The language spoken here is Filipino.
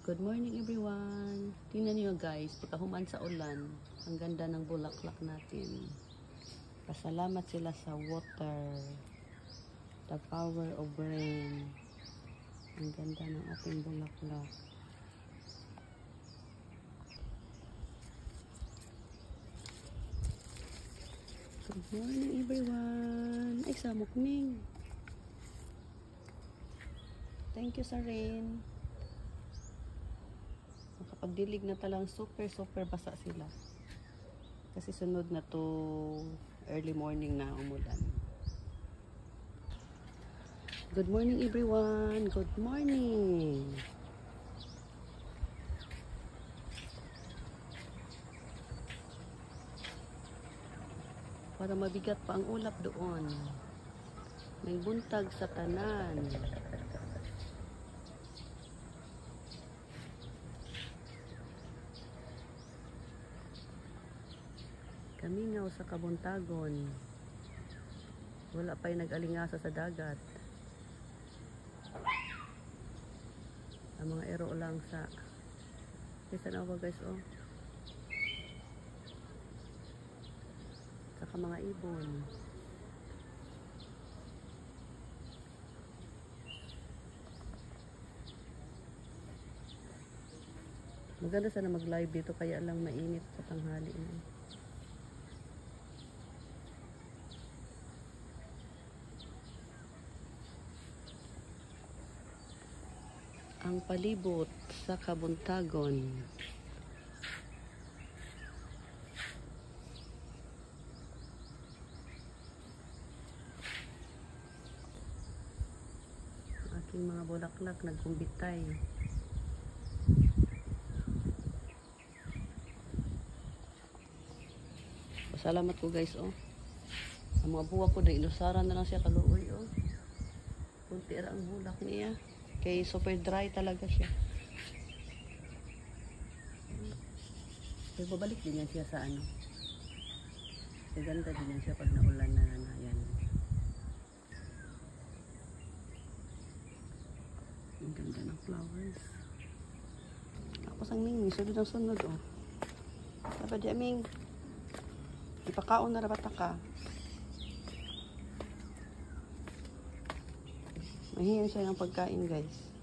Good morning everyone. Tingnan niyo guys, pagkahuman sa ulan, ang ganda ng bulaklak natin. Pasalamat sila sa water, the power of rain. Ang ganda ng ating bulaklak. Good morning everyone. Ay, samukming. Thank you sa rain. Makapagdilig na talang super basa sila. Kasi sunod na to early morning na umulan. Good morning everyone. Good morning. Para mabigat pa ang ulap doon. May buntag sa tanan. Kamingaw sa kabuntagon. Wala pa'y nag-alingasa sa dagat. Ang mga ero lang sa isa na ba guys oh. Saka mga ibon. Maganda sana mag-live dito kaya lang mainit sa tanghali. Ang palibot sa kabuntagon. Aking mga bulaklak nagkumbitay. Salamat ko guys oh. Ang mga buwa ko na inusaran na lang siya kaluoy oh. Kunti ra ang bulak niya. Kaya super dry talaga siya. Pero babalik din yan siya sa ano. Ganda din yan siya pag naulan na yan. Ang ganda ng flowers. Tapos ang Ming, sunod ang sunod oh. Dapat di Ming. Ipakaon na rabata ka. Mahiyan siya ng pagkain guys.